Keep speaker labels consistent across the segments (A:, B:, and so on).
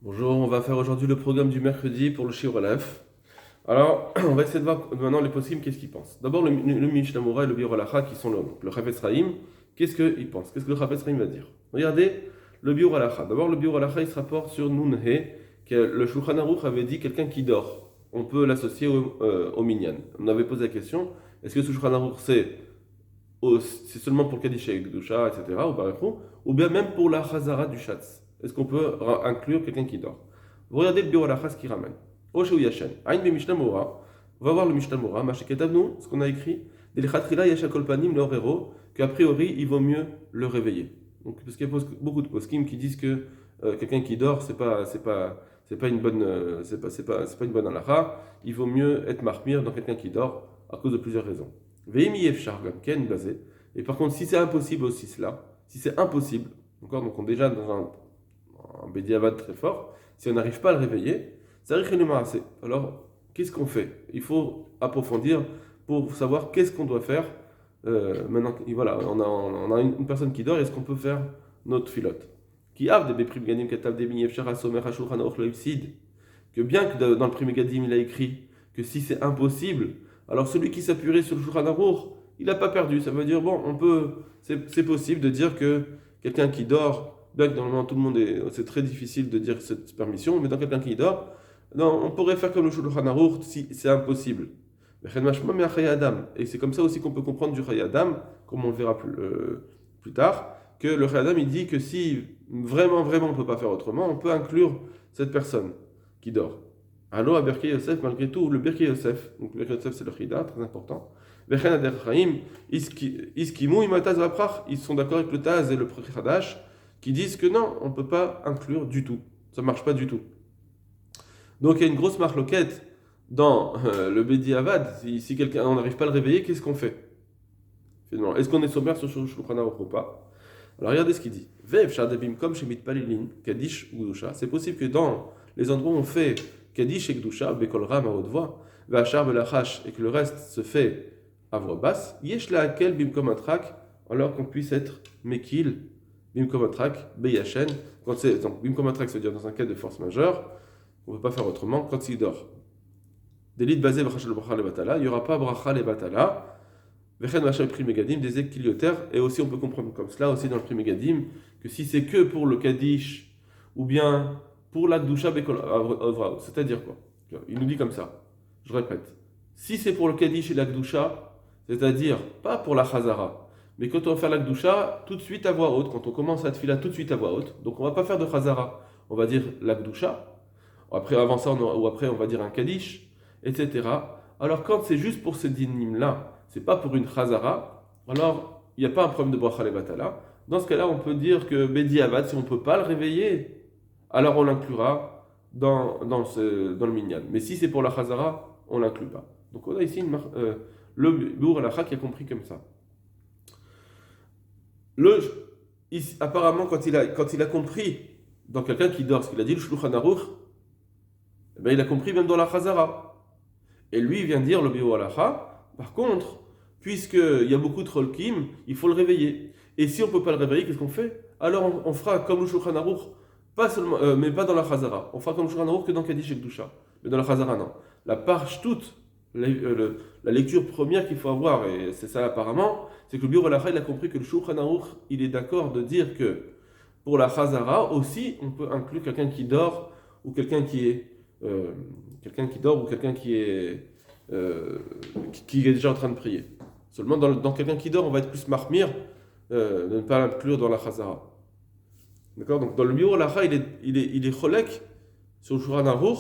A: Bonjour, on va faire aujourd'hui le programme du mercredi pour le Shiur Aleph. Alors, on va essayer de voir maintenant les poskim, qu'est-ce qu'ils pensent. D'abord, le Mishnah Moura et le Biur Halacha, qui sont le Chafetz Chaim, qu'est-ce qu'ils pensent? Qu'est-ce que le Chafetz Chaim va dire? Regardez le Biur Halacha. D'abord, le Biur Halacha, il se rapporte sur Nunhe, que le Shulchan Aruch avait dit quelqu'un qui dort. On peut l'associer au Minyan. On avait posé la question, est-ce que ce Shulchan Aruch, c'est seulement pour Kaddish et Gdusha, etc., ou bien même pour la Chazara du Shatz. Est-ce qu'on peut inclure quelqu'un qui dort? Vous regardez le Biorachas qui ramène. Oshe ou Yashen. Aïn be Mishnah Mora. On va voir le Mishnah Mora. Mashiketabnu, ce qu'on a écrit. Delichatchila Yashakol Panim l'orero, qu'a priori il vaut mieux le réveiller. Donc, parce qu'il y a beaucoup de poskim qui disent que quelqu'un qui dort, c'est pas une bonne, c'est pas une bonne halakha. Il vaut mieux être marmire dans quelqu'un qui dort à cause de plusieurs raisons. Veimi Yefshar Gamken basé. Et par contre, si c'est impossible aussi cela, si c'est impossible, d'accord, donc on est déjà dans un bédiavad très fort, si on n'arrive pas à le réveiller, ça arrive assez. Alors, qu'est-ce qu'on fait? Il faut approfondir pour savoir qu'est-ce qu'on doit faire. Maintenant, voilà, on a une personne qui dort, est-ce qu'on peut faire notre filote? Qui a des béprim ganim katab des miyev shara somer hashulchan aruch lo ifsid. Que bien que dans le premier gadim il a écrit que si c'est impossible, alors celui qui s'appuierait sur le shulchan aruch, il n'a pas perdu. Ça veut dire, bon, c'est possible de dire que quelqu'un qui dort, bien que normalement tout le monde c'est très difficile de dire cette permission, mais dans quelqu'un qui dort, non, on pourrait faire comme le Shulchan Aruch si c'est impossible. Et c'est comme ça aussi qu'on peut comprendre du Chayei Adam, comme on le verra plus tard, que le Chayei Adam il dit que si vraiment on ne peut pas faire autrement, on peut inclure cette personne qui dort. Allo à Birkei Yosef, malgré tout, le Birkei Yosef, donc le Birkei Yosef c'est le Chida, très important. Vechen Ader Chaim, Iskimu Imataz Vaprach, ils sont d'accord avec le Taz et le Prechadash, qui disent que non, on ne peut pas inclure du tout. Ça ne marche pas du tout. Donc il y a une grosse marloquette dans le Bedi Avad. Si quelqu'un, on n'arrive pas à le réveiller, qu'est-ce qu'on fait? Finalement, est-ce qu'on est sommaire sur Shulchan Aruch ou pas? Alors regardez ce qu'il dit. Vev Shadabim comme chez Mitpalilin, Kaddish ou Gdusha. C'est possible que dans les endroits où on fait Kaddish et Gdusha, Bekol Ram à haute voix, Vachar Belachash, et que le reste se fait à voix basse, Yesh la Akel Bimkom Atrak, alors qu'on puisse être Mekil, Bimkom Atrak, Beyachen. Donc Bimkom Atrak, c'est-à-dire dans un cas de force majeure, on ne peut pas faire autrement quand il dort. D'élite basé Brachal Bracha le Batala, il n'y aura pas Bracha le Batala. Vechen Vacha le Megadim, des équiliotères, et aussi on peut comprendre comme cela, aussi dans le Pri Megadim, que si c'est que pour le Kaddish, ou bien pour la Gdusha Bekol Avrao, c'est-à-dire quoi? Il nous dit comme ça, je répète, si c'est pour le Kaddish et la Gdusha, c'est-à-dire pas pour la Chazara, mais quand on va faire la Gdusha, tout de suite à voix haute, quand on commence à tefila tout de suite à voix haute, donc on va pas faire de Chazara, on va dire la Gdusha, après avant ça, ou après on va dire un Kaddish, etc. Alors quand c'est juste pour ce dinim-là, c'est pas pour une chazara, alors il n'y a pas un problème de bracha le batala. Dans ce cas-là, on peut dire que Bedi Avad, si on ne peut pas le réveiller, alors on l'inclura dans le minyan. Mais si c'est pour la chazara, on ne l'inclut pas. Donc on a ici le Bour Alacha qui a compris comme ça. Apparemment, quand il a compris dans quelqu'un qui dort, ce qu'il a dit, le Shulchan Aruch, eh ben, il a compris même dans la chazara. Et lui, il vient dire le Bio Alacha, par contre, puisqu'il y a beaucoup de Rolkim, il faut le réveiller. Et si on ne peut pas le réveiller, qu'est-ce qu'on fait? Alors on fera comme le Shulchan Aruch, pas seulement, mais pas dans la Chazara. On fera comme le Shulchan Aruch que dans Kaddish et Gdusha. Mais dans la Chazara, non. La parche toute, la lecture première qu'il faut avoir, et c'est ça apparemment, c'est que le Bio Alacha, il a compris que le Shulchan Aruch, il est d'accord de dire que pour la Chazara aussi, on peut inclure quelqu'un qui dort ou quelqu'un qui est quelqu'un qui dort ou quelqu'un euh, qui est déjà en train de prier. Seulement dans quelqu'un qui dort, on va être plus marmire de ne pas l'inclure dans la chazara. D'accord. Donc dans le Biur Halacha, il est cholek sur le Shulchan Aruch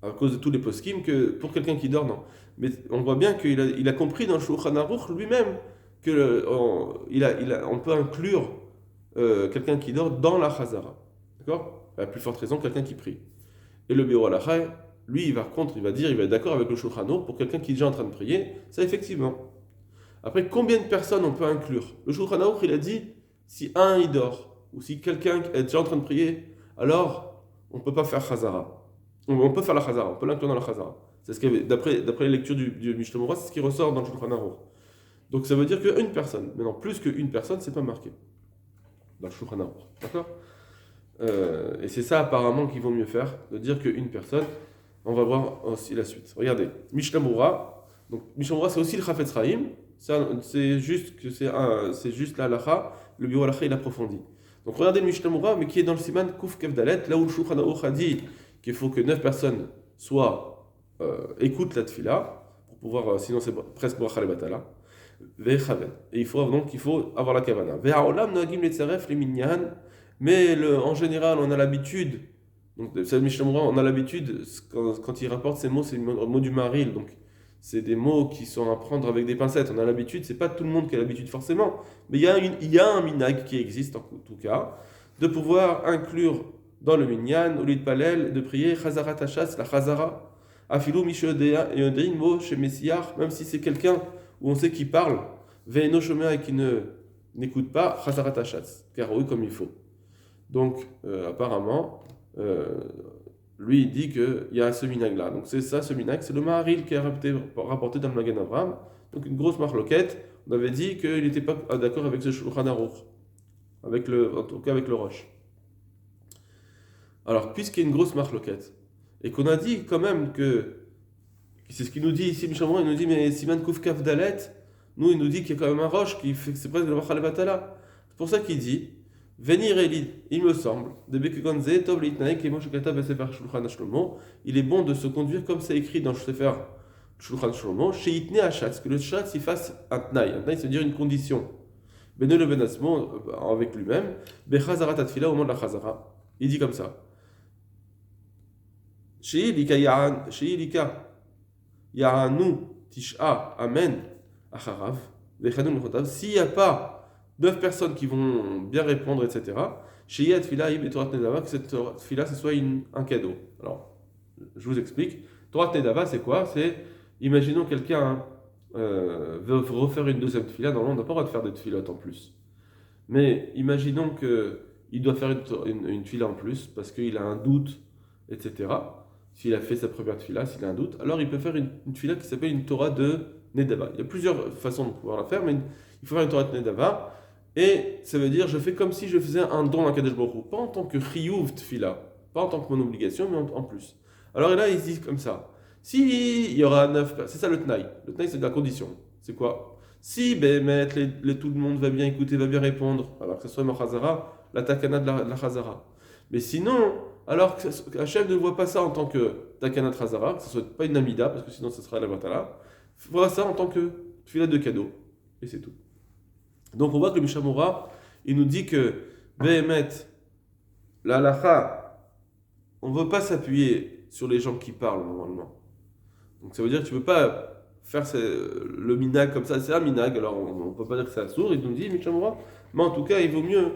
A: à cause de tous les poskim que pour quelqu'un qui dort, non. Mais on voit bien qu'il a compris dans le Shulchan Aruch lui-même que on peut inclure quelqu'un qui dort dans la chazara. D'accord. À plus forte raison, quelqu'un qui prie. Et le Biur Halacha, lui, il va être d'accord avec le Shulchan Aruch pour quelqu'un qui est déjà en train de prier, ça effectivement. Après, combien de personnes on peut inclure? Le Shulchan Aruch, il a dit, si un il dort, ou si quelqu'un est déjà en train de prier, alors on ne peut pas faire Chazara. On peut faire la Chazara, on peut l'inclure dans la Chazara. C'est ce qu'il y avait, d'après les lectures du Mishnah Mora, c'est ce qui ressort dans le Shulchan Aruch. Donc ça veut dire qu'une personne. Maintenant, plus qu'une personne, c'est pas marqué dans le Shulchan Aruch. D'accord? Et c'est ça apparemment qu'il vaut mieux faire, de dire qu'une personne. On va voir aussi la suite. Regardez, Mishnah Moura. Donc Mishnah Moura, c'est aussi le Chafetz Chaim. C'est juste que c'est juste la halakha. Le Biur halakha il approfondit. Donc regardez le Mishnah Moura, mais qui est dans le Siman Kuf Kef Dalet, là où le Shulchan Aruch a dit qu'il faut que 9 personnes écoutent la tfila pour pouvoir, sinon c'est presque bracha le batala. Et il faut avoir la kavana. Mais en général, on a l'habitude. Donc, c'est Mishnah Moura, on a l'habitude, quand il rapporte ces mots, c'est le mot du maril. Donc, c'est des mots qui sont à prendre avec des pincettes. On a l'habitude, c'est pas tout le monde qui a l'habitude forcément, mais il y a un minag qui existe en tout cas, de pouvoir inclure dans le minyan, au lieu de palel, de prier Chazarat Hachas, la Chazara, Afilou Mishodea et Odrin Mo chez Messiah, même si c'est quelqu'un où on sait qu'il parle, Ve'eno Shomea et qui n'écoute pas, Chazarat Hachas, car oui, comme il faut. Donc, apparemment, lui il dit qu'il y a ce minag là. Donc c'est ça, ce minag, c'est le Maharil qui est rapporté dans le Magen Avraham. Donc une grosse marloquette. On avait dit qu'il n'était pas d'accord avec ce Shulchan Aruch, en tout cas avec le Roche. Alors puisqu'il y a une grosse marloquette et qu'on a dit quand même que c'est ce qu'il nous dit ici, Mishnah Moura, il nous dit mais Siman Kuf Kaf Dalet, nous il nous dit qu'il y a quand même un Roche qui fait que c'est presque le Bracha Levatala. C'est pour ça qu'il dit Venir Elid, il me semble, il est bon de se conduire comme c'est écrit dans le Sefer Shulchan Shlomo, chez Itne Hachatz, que le Shatz il fasse un Tnaï. Un Tnaï, c'est-à-dire une condition. Bene le Benasmo, avec lui-même, Bechazarat Atfila, au moment de la Chazara. Il dit comme ça. Chez Ilika Ya'anu Tisha Amen Acharav, Vechadun Mechotav, s'il n'y a pas 9 personnes qui vont bien répondre, etc. Chez Yad Fila, et Torah Nedava, que cette Fila, ce soit un cadeau. Alors, je vous explique. Torah Nedava, c'est quoi? C'est, imaginons quelqu'un veut refaire une deuxième Fila. Normalement, on n'a pas le droit de faire des Filotes en plus. Mais imaginons qu'il doit faire une Fila en plus parce qu'il a un doute, etc. S'il a fait sa première Fila, s'il a un doute, alors il peut faire une Fila qui s'appelle une Torah de Nedava. Il y a plusieurs façons de pouvoir la faire, mais il faut faire une Torah de Nedava. Et ça veut dire, je fais comme si je faisais un don à Kadesh Baruch Hu, pas en tant que chiyuv tfila, pas en tant que mon obligation, mais en plus. Alors là, il se dit comme ça. Si il y aura 9 personnes, c'est ça le tnaï. Le tnaï, c'est de la condition. C'est quoi? Si tout le monde va bien écouter, va bien répondre, alors que ce soit ma chazara, la takana de la chazara. Mais sinon, alors que Hachem ne voit pas ça en tant que takana de chazara, que ce soit pas une amida, parce que sinon ce sera la vatala, il voit ça en tant que tfila de cadeau. Et c'est tout. Donc on voit que le Mishnah Moura, il nous dit que Behemet, la halakha, on ne veut pas s'appuyer sur les gens qui parlent normalement. Donc ça veut dire que tu ne peux pas faire le minag comme ça, c'est un minag, alors on ne peut pas dire que c'est sourd, il nous dit Mishnah Moura, mais en tout cas il vaut mieux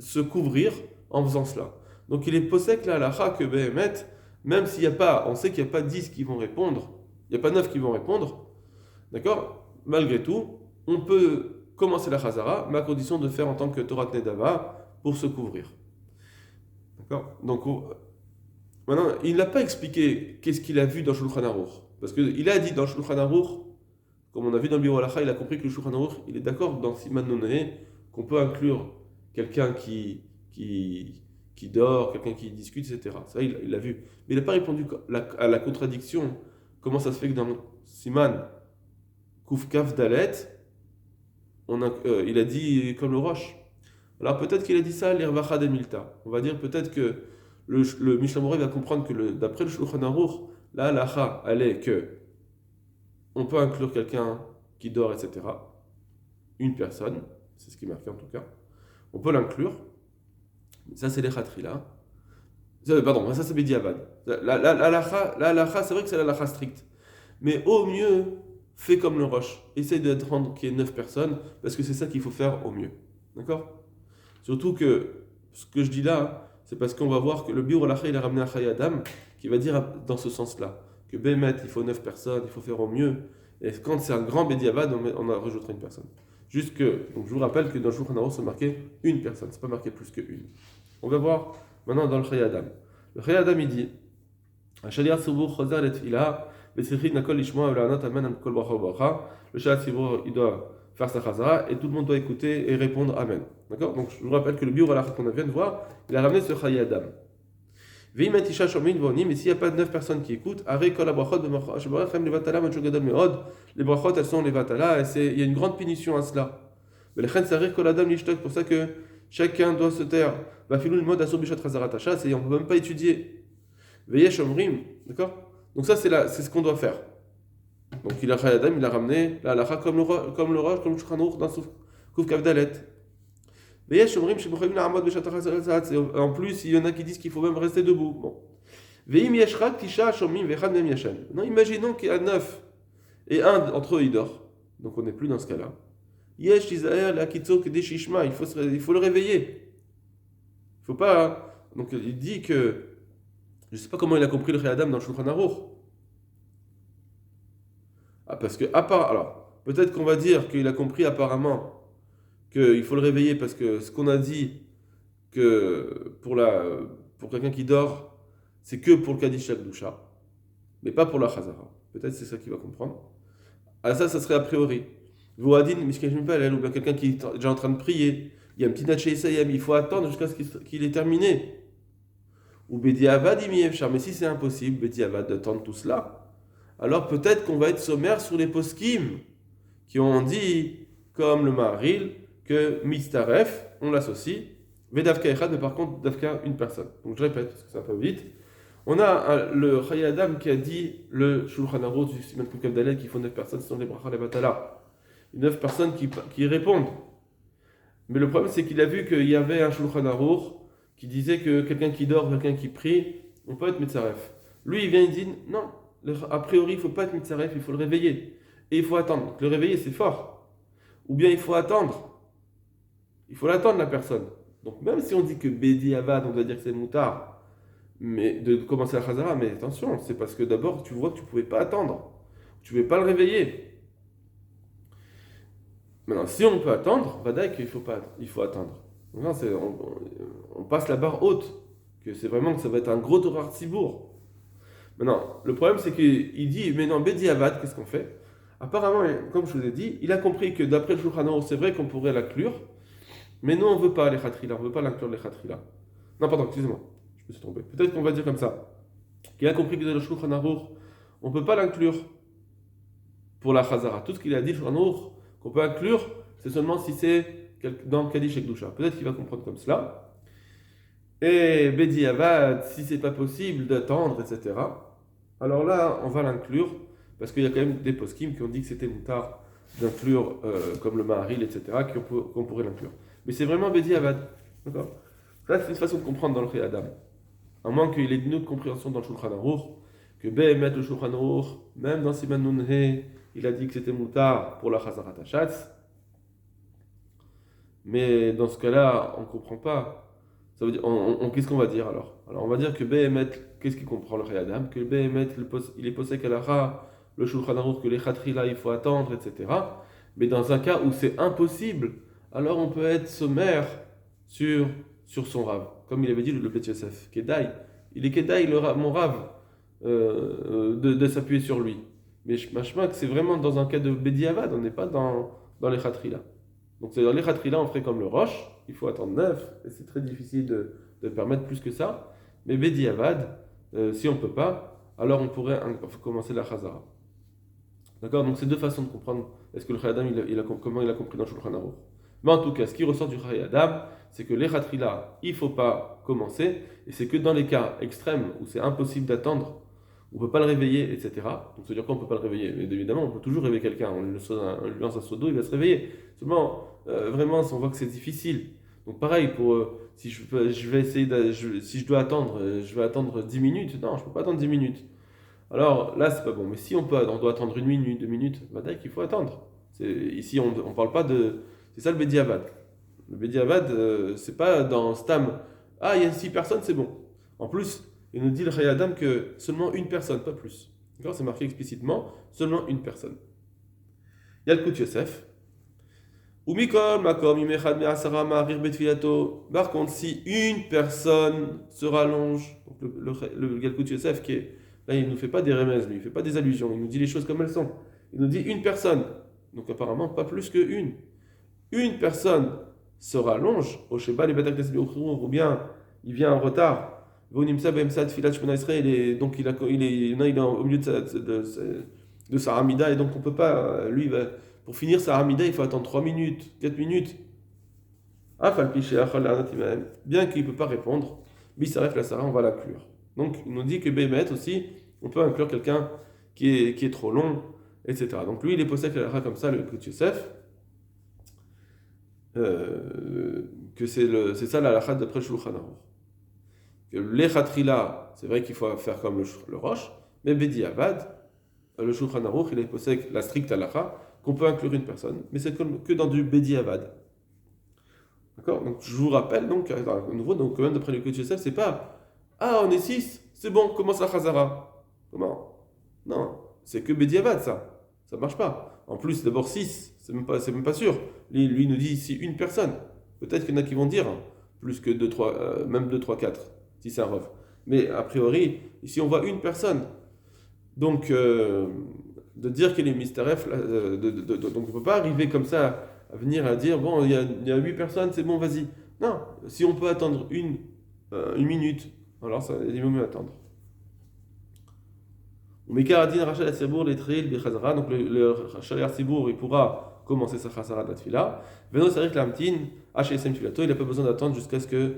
A: se couvrir en faisant cela. Donc il est possèque la halakha que Behemet, même s'il n'y a pas, on sait qu'il n'y a pas 10 qui vont répondre, il n'y a pas 9 qui vont répondre, d'accord? Malgré tout, on peut commencer la Chazara, mais à condition de faire en tant que Torah Nedava pour se couvrir. D'accord? Donc, maintenant, il n'a pas expliqué qu'est-ce qu'il a vu dans Shulchan Aruch. Parce qu'il a dit dans Shulchan Aruch, comme on a vu dans le Biur Halacha, il a compris que le Shulchan Aruch, il est d'accord dans Siman Nonae qu'on peut inclure quelqu'un qui dort, quelqu'un qui discute, etc. Ça, il l'a vu. Mais il n'a pas répondu à la contradiction. Comment ça se fait que dans Siman Kuf Kaf Dalet, il a dit comme le Roche. Alors peut-être qu'il a dit ça l'Irvacha de Milta. On va dire peut-être que le Mishnah Moura va comprendre que d'après le Shulchan Aruch, la halacha, elle est que on peut inclure quelqu'un qui dort, etc. Une personne, c'est ce qui est marqué en tout cas. On peut l'inclure. Ça c'est les khatrila. Pardon, ça c'est Bediavad. La halacha, c'est vrai que c'est la halacha stricte. Mais au mieux, fais comme le Roche. Essaye de rendre qu'il y ait 9 personnes, parce que c'est ça qu'il faut faire au mieux. D'accord? Surtout que ce que je dis là, c'est parce qu'on va voir que le Biur Halacha, il a ramené un Chayei Adam qui va dire dans ce sens-là, que Bémet, il faut 9 personnes, il faut faire au mieux. Et quand c'est un grand Bediavad, on rajoutera une personne. Juste que, donc je vous rappelle que dans le Shulchan Aruch, c'est marqué une personne, c'est pas marqué plus qu'une. On va voir maintenant dans le Chayei Adam. Le Chayei Adam, il dit, Ashaliach Subuch Chozer Letfila, le Shaliach Tzibur, il doit faire sa chazara et tout le monde doit écouter et répondre Amen. D'accord? Donc je vous rappelle que le biur halakha qu'on vient de voir, il a ramené ce Chaye Adam. Mais s'il n'y a pas de 9 personnes qui écoutent, les brachot elles sont les vatala et il y a une grande punition à cela. C'est pour ça que chacun doit se taire. Et on ne peut même pas étudier. D'accord? Donc ça c'est ce qu'on doit faire. Donc il a ramené la halakha comme le roche, comme le Shulchan Aruch dans Kuf Kavdalet. En plus, il y en a qui disent qu'il faut même rester debout. Bon. Non, imaginons qu'il y a 9 et un d'entre eux il dort. Donc on n'est plus dans ce cas-là. Il faut le réveiller. Il faut pas. Donc il dit que. Je ne sais pas comment il a compris le Réadam dans le Shulchan Aruch. Ah, parce que, alors, peut-être qu'on va dire qu'il a compris apparemment qu'il faut le réveiller parce que ce qu'on a dit que pour quelqu'un qui dort, c'est que pour le Kaddish Akdusha, mais pas pour la Chazara. Peut-être c'est ça qu'il va comprendre. Ah, ça serait a priori. Vouadin, ou bien quelqu'un qui est déjà en train de prier, il y a un petit Natché Isayam, il faut attendre jusqu'à ce qu'il ait terminé. Ou Bedi Avad, mais si c'est impossible, Bedi Avad, d'attendre tout cela, alors peut-être qu'on va être sommaire sur les poskim qui ont dit, comme le Maharil, que Mistaref, on l'associe, Vedavka Echad, mais par contre, Davka, une personne. Donc je répète, parce que c'est un peu vite. On a le Chaye Adam qui a dit, le Shulchan Aruch du Siman Kuf Kavdalet, qu'il faut 9 personnes, ce sont les Bracha, les Batala. 9 personnes qui répondent. Mais le problème, c'est qu'il a vu qu'il y avait un Shulchan Aruch qui disait que quelqu'un qui dort, quelqu'un qui prie, on peut être Mitzaref. Lui, il vient et dit, non, a priori, il ne faut pas être Mitzaref, il faut le réveiller. Et il faut attendre. Donc, le réveiller, c'est fort. Ou bien il faut attendre. Il faut l'attendre, la personne. Donc, même si on dit que Bedi Avad, on doit dire que c'est moutard, mais de commencer la Chazara, mais attention, c'est parce que d'abord, tu vois que tu ne pouvais pas attendre. Tu ne pouvais pas le réveiller. Maintenant, si on peut attendre, Vadaï qu'il il faut attendre. Non, on passe la barre haute, que c'est vraiment que ça va être un gros Torah Tzibour. Maintenant, le problème c'est qu'il dit, mais non, Bedi Avad, qu'est-ce qu'on fait? Apparemment, comme je vous ai dit, il a compris que d'après le Shulchan Aruch, c'est vrai qu'on pourrait l'inclure, mais nous on ne veut pas les Khatrila, on ne veut pas l'inclure les Khatrila. Non, pardon, excusez-moi, je me suis trompé. Peut-être qu'on va dire comme ça. Il a compris que dans le Shulchan Aruch, on ne peut pas l'inclure pour la Chazara. Tout ce qu'il a dit, le Shulchan Aruch, qu'on peut inclure, c'est seulement si c'est dans Kaddish Ekdusha. Peut-être qu'il va comprendre comme cela. Et Bedi Avad, si c'est pas possible d'attendre, etc. Alors là, on va l'inclure, parce qu'il y a quand même des poskim qui ont dit que c'était moutard d'inclure, comme le Maharil, etc., qu'on pourrait l'inclure. Mais c'est vraiment Bedi Avad. D'accord? Ça, c'est une façon de comprendre dans le Chaye Adam. À moins qu'il ait une autre compréhension dans le Shulchan Aruch, que Behemet le Shulchan Aruch, même dans Siman Nunhe, il a dit que c'était moutard pour la Chazarat Hashatz. Mais dans ce cas-là, on ne comprend pas. Ça veut dire, qu'est-ce qu'on va dire alors? Alors on va dire que Behemet, qu'est-ce qu'il comprend le Chaye Adam? Que Behemet, il est posé à la le Shulchan Aruch, que les Khatrila, il faut attendre, etc. Mais dans un cas où c'est impossible, alors on peut être sommaire sur son Rav. Comme il avait dit le Bet Yosef, Kedai. Il est Kedai, mon Rav, de s'appuyer sur lui. Mais je que c'est vraiment dans un cas de Bedi Avad, on n'est pas dans les Khatrila. Donc c'est dans les Khatrila, on ferait comme le Roche, il faut attendre 9, et c'est très difficile de permettre plus que ça. Mais Bedi Avad, si on ne peut pas, alors on pourrait commencer la Chazara. D'accord? Donc c'est deux façons de comprendre est-ce que le Chaye Adam, comment il a compris dans le Shulchan Aruch. Mais en tout cas, ce qui ressort du Chaye Adam, c'est que les Khatrila, il ne faut pas commencer, et c'est que dans les cas extrêmes où c'est impossible d'attendre, on ne peut pas le réveiller, etc. Donc, ça veut dire quoi, on ne peut pas le réveiller? Mais évidemment, on peut toujours réveiller quelqu'un. On lui lance un seau d'eau, il va se réveiller. Seulement, vraiment, on voit que c'est difficile. Donc, pareil, si je vais essayer, si je dois attendre, je vais attendre 10 minutes. Non, je ne peux pas attendre 10 minutes. Alors, là, c'est pas bon. Mais si on doit attendre 1 minute, 2 minutes, bah, qu'il faut attendre. Ici, on ne parle pas de. C'est ça le Bedi Avad. Le Bedi Avad, c'est pas dans Stam. Ah, il y a 6 personnes, c'est bon. En plus, il nous dit le Chaye Adam que seulement une personne, pas plus. D'accord? C'est marqué explicitement, seulement une personne. Il y a le Kut Yosef. Par contre, si une personne se rallonge, donc le Galkut Yosef, là, il ne nous fait pas des remèzes, lui, il ne fait pas des allusions, il nous dit les choses comme elles sont. Il nous dit une personne. Donc apparemment, pas plus qu'une. Une personne se rallonge, au Sheba, les Batak ou bien il vient en retard. Donc il est au milieu de sa Hamida, et donc on peut pas, lui, pour finir sa Hamida, il faut attendre 3 minutes, 4 minutes. Bien qu'il ne peut pas répondre, Bisaref la Sarah, on va l'inclure. Donc il nous dit que Bémet aussi, on peut inclure quelqu'un qui est trop long, etc. Donc lui, il est possède comme ça, le Kut Yosef, que c'est ça la halakha d'après le Shulchan Aruch. Que les Khatrila, c'est vrai qu'il faut faire comme le Roche, mais Bedi Avad, le Shulchan Aruch, il est possède la stricte halakha qu'on peut inclure une personne, mais c'est que dans du Bedi Avad. D'accord. Donc je vous rappelle, donc, à nouveau, donc, quand même d'après le Kut Yosef, c'est pas on est 6, c'est bon, commence la Chazara. Comment? Non, c'est que Bediavad ça. Ça marche pas. En plus, d'abord 6, c'est même pas sûr. Lui nous dit ici une personne. Peut-être qu'il y en a qui vont dire plus que 2, 3, même 2, 3, 4, si c'est un rov. Mais a priori, ici on voit une personne. Donc, de dire qu'il est mystéref, donc on ne peut pas arriver comme ça à venir à dire bon, il y a 8 personnes, c'est bon, vas-y. Non, si on peut attendre une minute, alors ça, il vaut mieux attendre. Mais Karadin Rachel Asibour, les Trail, les Khazara, donc le Rachel Asibour, il pourra commencer sa Khazara de la Tfila. Veno Sarik Lamtin, HSM Tfilato, il n'a pas besoin d'attendre jusqu'à ce que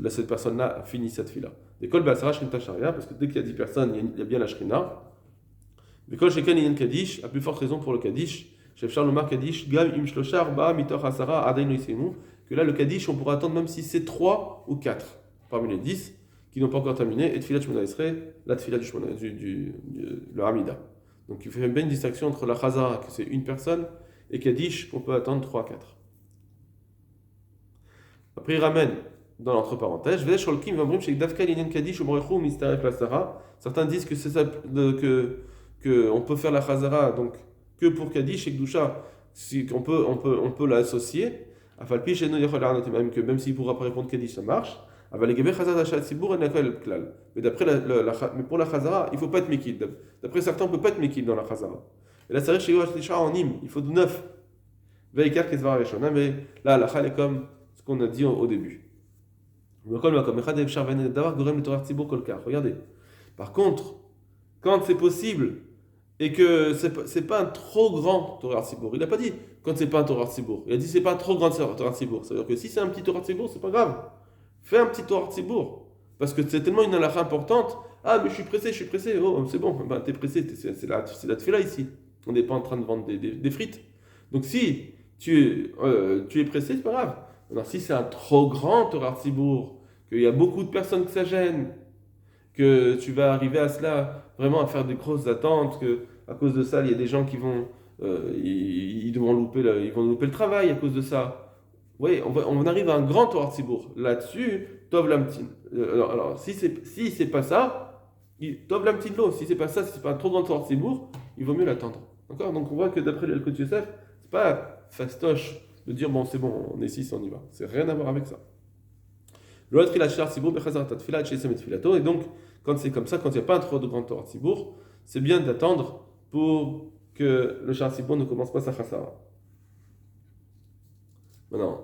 A: cette personne-là finisse cette Tfila. Des Kol Basara Shrina Sharia, parce que dès qu'il y a 10 personnes, il y a bien la Shrina. Des Kol Shekan Yen Kaddish, à plus forte raison pour le Kaddish, Chef Charles Omar Kaddish, Gam Im Shloshar, Ba, Mitor Hasara, Adain Loisemu, que là le Kaddish, on pourra attendre même si c'est 3 ou 4 parmi les 10 qui n'ont pas encore terminé, et Tfilat Shmona Esrei, la Tfilat le Hamida. Donc il fait bien une distinction entre la Chazara, que c'est une personne, et Kaddish, qu'on peut attendre 3 à 4. Après il ramène, dans l'entre parenthèses, certains disent que c'est ça, que on peut faire la Chazara, donc que pour Kaddish et Gdusha, on peut l'associer, même que même s'il ne pourra pas répondre Kaddish, ça marche. Mais mais pour la Chazara, il ne faut pas être Mekil. D'après certains, on ne peut pas être Mekil dans la Chazara. Et là, c'est vrai que en Nîmes, il faut 9. Mais là, la Chal est comme ce qu'on a dit au début. Regardez. Par contre, quand c'est possible et que c'est pas un trop grand Torah Tzibour, il n'a pas dit quand c'est pas un Torah Tzibour. Il a dit c'est pas un trop grand Torah Tzibour. Ça veut dire que si c'est un petit Torah Tzibour, c'est pas grave. Fais un petit Torah Tzibour. Parce que c'est tellement une halakha importante. Ah, mais je suis pressé. Oh, c'est bon, ben, t'es pressé, c'est la tefila ici. On n'est pas en train de vendre des frites. Donc si tu es pressé, c'est pas grave. Alors si c'est un trop grand Torah Tzibour, qu'il y a beaucoup de personnes que ça gêne, que tu vas arriver à cela, vraiment à faire des grosses attentes, que à cause de ça, il y a des gens qui vont, ils vont louper le travail à cause de ça. Oui, on arrive à un grand Torah Tzibour. Là-dessus, Tov Lamtin. Alors si c'est pas ça, Tov Lamtin lo. Si c'est pas ça, si c'est pas un trop grand Torah Tzibour, il vaut mieux l'attendre. D'accord. Donc on voit que d'après le Kut Yosef, c'est pas fastoche de dire bon c'est bon, on est 6, on y va. C'est rien à voir avec ça. L'autre il a Shar Tzibour bechazar tatfila chez Tfilato, et donc quand c'est comme ça, quand il n'y a pas un trop de grand Torah Tzibour, c'est bien d'attendre pour que le Shar Tzibour ne commence pas sa chasara. Maintenant,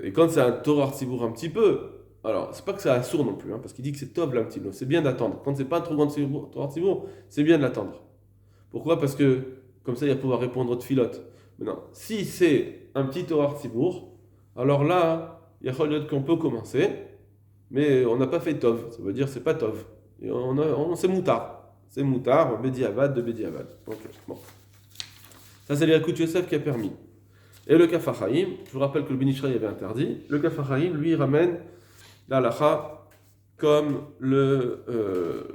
A: et quand c'est un Torah Tzibour un petit peu, alors c'est pas que c'est assourd non plus, parce qu'il dit que c'est Tov Lamtin, c'est bien d'attendre. Quand c'est pas un trop grand Torah Tzibour, c'est bien de l'attendre. Pourquoi? Parce que comme ça il va pouvoir répondre aux filotes. Maintenant, si c'est un petit Torah Tzibour, alors là, il y a qu'on peut commencer, mais on n'a pas fait Tov, ça veut dire c'est pas Tov. Et c'est Moutar. C'est Moutar, Bediavad de Bediavad. Ok, bon. Ça c'est l'Yakut Yosef qui a permis. Et le Kaf HaChaim, je vous rappelle que le Ben Ish Chai avait interdit, le Kaf HaChaim, lui, ramène la halakha comme le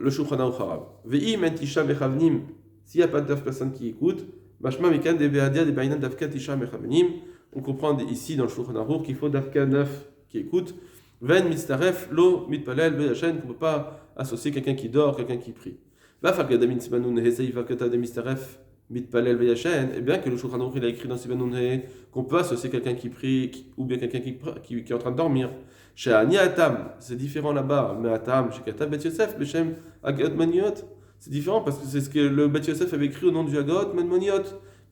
A: Shulchan Aruch Harav. Ve'im en tisha mechavnim, s'il n'y a pas de personnes qui écoutent, mashma mekan de be'adia de ba'inan davka tisha mechavnim, on comprend ici dans le Shulchan Aruch qu'il faut davka 9 qui écoutent, ven mitzaref lo mitpalel ve'yashen, qu'on ne peut pas associer quelqu'un qui dort, quelqu'un qui prie. Va'fal gadamin tzmanun heseiva kata de mitzaref mitpalel ve'yashen, et bien que le Shulchan Aruch il a écrit dans Sibanun qu'on peut associer quelqu'un qui prie ou bien quelqu'un qui est en train de dormir. Chez Ani Atam, c'est différent là-bas, mais Atam, chez Kata Bet Yosef, Beshem Agad Maniot, C'est différent parce que c'est ce que le Beth Yosef avait écrit au nom du Hagot, Menmoniot,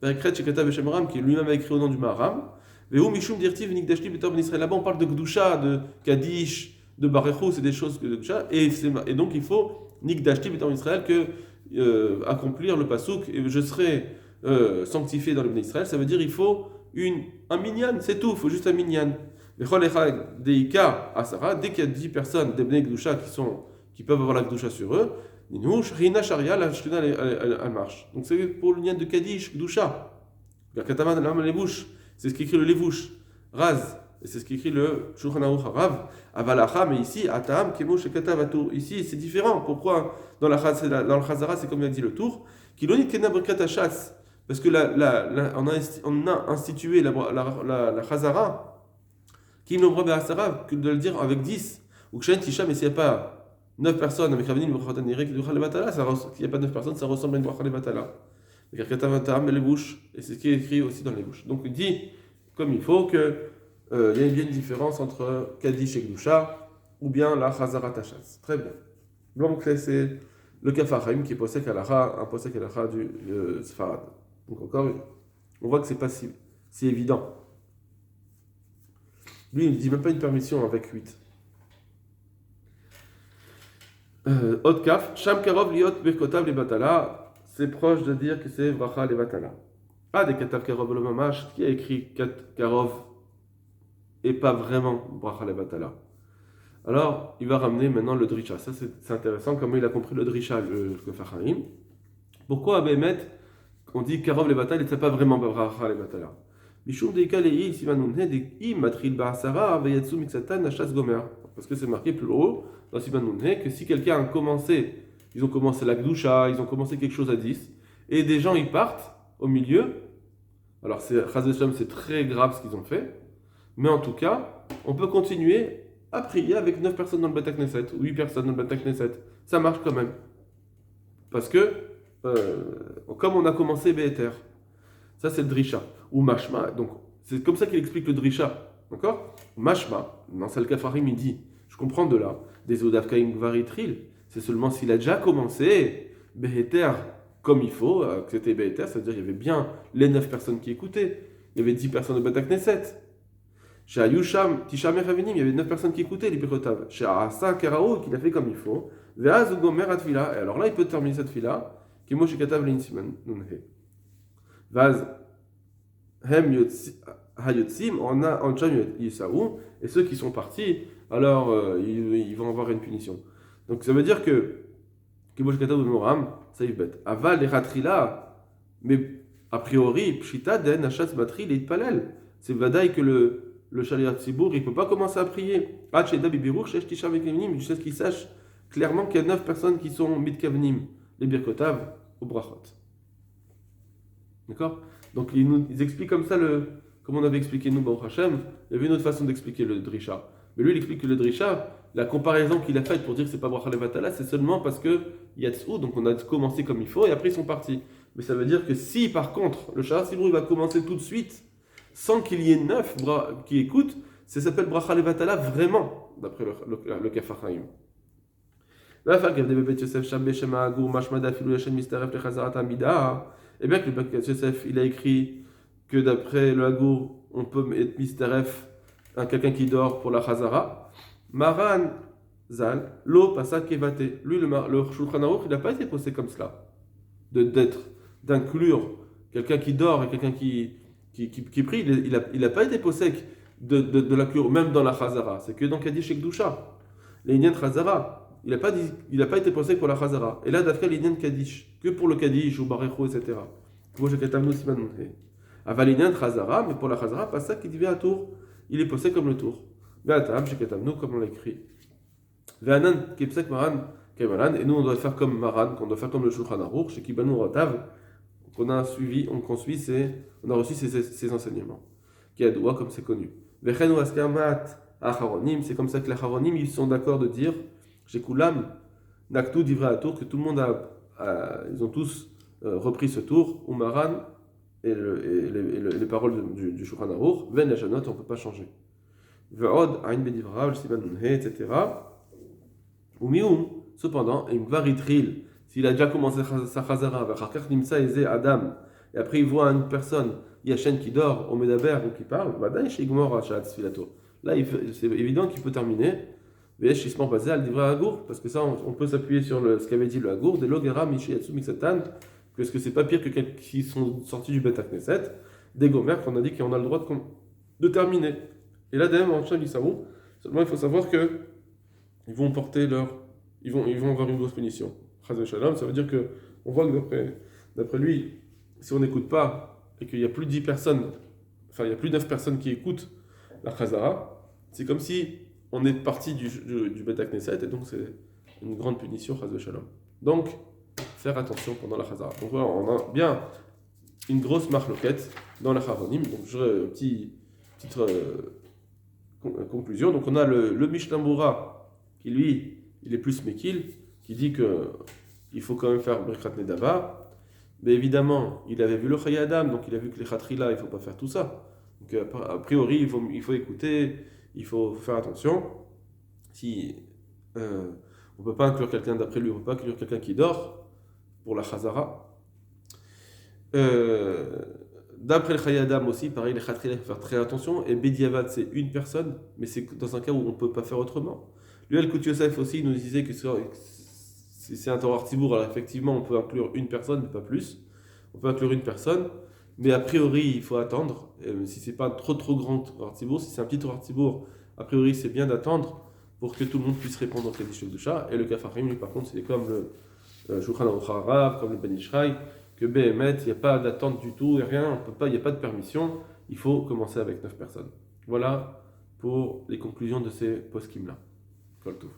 A: Berekret Shekatav Beshem Ram, qui lui-même a écrit au nom du Maharam. Vehu Mishum Dirtiv Nikdashli Betor Ben Israël. Là-bas, on parle de Gdusha, de Kaddish, de Barechou, c'est des choses de Gdusha. Et donc, il faut Nikdashli Betor Ben Israël que accomplir le Pasuk. Et je serai sanctifié dans le Ben Israël. Ça veut dire il faut un minyan, c'est tout, il faut juste un minyan. Deika Asara, dès qu'il y a 10 personnes, des Bnei Gdusha qui peuvent avoir la Gdusha sur eux, Rina Sharia, la Shrina elle marche. Donc c'est pour le lien de Kaddish, Gdusha. La Kataman, la Levouche, c'est ce qu'écrit le Levouche. Raz, et c'est ce qu'écrit le Shulchan Aruch Harav. Avalacha, mais ici, Atam, Kemo, Shekatav, Atur. Ici, c'est différent. Pourquoi dans le Chazara, c'est comme il a dit le tour Kilonit Kena Berkat Hachas. Parce que on a institué la Chazara, qui ne que de le dire avec 10. Ou Kshen Tisha, mais s'il n'y a pas 9 personnes avec Ravinin, il n'y a pas 9 personnes, ça ressemble à une Bracha Levatala. Et c'est ce qui est écrit aussi dans les bouches. Donc il dit, comme il faut, qu'il y a bien une différence entre Kaddish et Gdusha, ou bien la Chazara Tachas. Très bien. Donc c'est le Kafarim qui est posek halacha, un posek halacha du Sfarad. Donc encore, on voit que c'est pas si évident. Lui, il ne dit même pas une permission avec 8. Od Kaf, Sham Karov Liot Birkotav le Batala, c'est proche de dire que c'est Bracha le Batala. Ah, des Katav Karov le Mamash, qui a écrit Karov et pas vraiment Bracha le Batala. Alors, il va ramener maintenant le Drisha. Ça, c'est intéressant, comment il a compris le Drisha, le Facharim. Pourquoi à Bémet, on dit Karov le Batala, et c'est pas vraiment Bracha le Batala? Mishum Deika Lei, Simanunhe, Deiki, Matril Ba'asara, Vayatsu Mixatan, Nachas Gomer. Parce que c'est marqué plus haut dans Simanunhe que si quelqu'un a commencé, ils ont commencé la Gdusha, ils ont commencé quelque chose à 10, et des gens ils partent au milieu, alors c'est très grave ce qu'ils ont fait, mais en tout cas, on peut continuer à prier avec 9 personnes dans le Beth Knesset, ou 8 personnes dans le Beth Knesset. Ça marche quand même. Parce que, comme on a commencé Be'eter, ça c'est le Drisha. Ou Mashma, donc c'est comme ça qu'il explique le Drisha. D'accord? Mashma, dans Sal Kafarim, il dit, je comprends de là, des Odavkaim Gvaritril, c'est seulement s'il a déjà commencé Be'eter comme il faut, que c'était Be'eter, c'est-à-dire qu'il y avait bien les 9 personnes qui écoutaient, il y avait 10 personnes au Beth Knesset. Chez Ayusham, Tisham et Ravinim, il y avait 9 personnes qui écoutaient les Birkotav. Chez Asa Kerao, qu'il a fait comme il faut. Veaz Gomer Atfila. Et alors là, il peut terminer cette fila. Kimo Shekatav Leinsiman Nunhe. Vaz Hem Hayotzim, on a Ancham Yisaou. Et ceux qui sont partis, alors ils vont avoir une punition. Donc ça veut dire que Kimo Shekatav Moram, ça y bet. Aval et Ratrila. Mais a priori, Pshita Den Hachatz Matril et Palel. C'est Vadaï que le Shaliach Tzibour, il ne peut pas commencer à prier. Jusqu'à ce qu'il sache clairement qu'il y a 9 personnes qui sont mitkavnim, les birkotav au brachot. D'accord? Donc ils expliquent comme ça, comme on avait expliqué nous, Baruch Hashem, il y avait une autre façon d'expliquer le Drisha. Mais lui, il explique que le Drisha, la comparaison qu'il a faite pour dire que c'est pas Bracha Levatala, c'est seulement parce que Yatsou, donc on a commencé comme il faut et après ils sont partis. Mais ça veut dire que si par contre, le Shaliach Tzibour, il va commencer tout de suite, sans qu'il y ait 9 qui écoutent, ça s'appelle Bracha Levatala vraiment, d'après le Kafachaim. Et bien que le Beth Yosef, il a écrit que d'après le Hagour, on peut être misteref, quelqu'un qui dort pour la Chazara. Maran Zal, lo pasa kevate. Lui, le Shulchan Aruch, il n'a pas été posé comme cela, d'inclure quelqu'un qui dort et quelqu'un qui prie, il n'a pas été possèque de la cure, même dans la Chazara. C'est que dans Kaddish et Gdusha. Les Inyan Chazara, il n'a pas été possèque pour la Chazara. Et là, d'Afka, les Inyan Kaddish, que pour le Kaddish ou Barecho, etc. Moi, j'ai Katamnou Siman. Aval Inyan Chazara, mais pour la Chazara, pas ça qui dit à tour, il est possèque comme le tour. Ve'atam, j'ai Katamnou, comme on l'a écrit. Ve'anan, Kepsek Maran, Kemalan, et nous, on doit faire comme Maran, qu'on doit faire comme le Shulchan Aruch, chez Kibanu Rotav, qu'on a suivi, on a reçu ces enseignements. Qui a doua comme c'est connu. Vechen ou askamat acharonim, c'est comme ça que les acharonim ils sont d'accord de dire, chez Kulam, naktu divra tour, que tout le monde ils ont tous repris ce tour, Umaran et les paroles du Shulchan Aruch, ven yashanot, on ne peut pas changer. Ve'od ain bedivra, siman nunhe, etc. Umium, cependant, im varitril, s'il a déjà commencé sa chazara, Adam, et après il voit une personne, Yashen qui dort, au Medaber ou qui parle, là c'est évident qu'il peut terminer. Parce que ça, on peut s'appuyer sur ce qu'avait dit le Hagour, des Logera, Mishiatsu, Mixatan, parce que c'est pas pire que quelqu'un qui sont sortis du Bet Knesset, des Gomers, qu'on a dit qu'on a le droit de terminer. Et là, d'ailleurs, en Chag Issaou, seulement il faut savoir que ils vont porter ils vont avoir une grosse punition. Chaz Shalom, ça veut dire que, on voit que d'après lui, si on n'écoute pas, et qu'il y a plus de 10 personnes, enfin, il y a plus de 9 personnes qui écoutent la Chazara, c'est comme si on est parti du Bet Knesset, et donc c'est une grande punition, Chaz Shalom. Donc, faire attention pendant la Chazara. Donc voilà, on a bien une grosse marloquette dans la Chavonim. Donc j'aurais une petite conclusion. Donc on a le Mishnah Moura qui lui, il est plus Mekil, qui dit que il faut quand même faire Birkat Nedava. Mais évidemment, il avait vu le Chayei Adam, donc il a vu que les Khatrila, il ne faut pas faire tout ça. Donc a priori, il faut écouter, il faut faire attention. Si on ne peut pas inclure quelqu'un d'après lui, on ne peut pas inclure quelqu'un qui dort pour la Chazara. D'après le Chayei Adam aussi, pareil, les Khatrila, il faut faire très attention. Et Bediavad, c'est une personne, mais c'est dans un cas où on ne peut pas faire autrement. Lui, Al-Kut Yosef aussi, il nous disait que si c'est un Torah Tzibour, alors effectivement, on peut inclure une personne, mais pas plus. On peut inclure une personne, mais a priori, il faut attendre. Si c'est pas trop grand Torah Tzibour, si c'est un petit Torah Tzibour, a priori, c'est bien d'attendre pour que tout le monde puisse répondre au Kaddish de Chat. Et le Kafarim, lui, par contre, c'est comme le Shulchan Aruch HaRav, comme le Ben Ishraï, que Behemet, il n'y a pas d'attente du tout, rien, il n'y a pas de permission, il faut commencer avec 9 personnes. Voilà pour les conclusions de ces poskim-là. Kol Tov.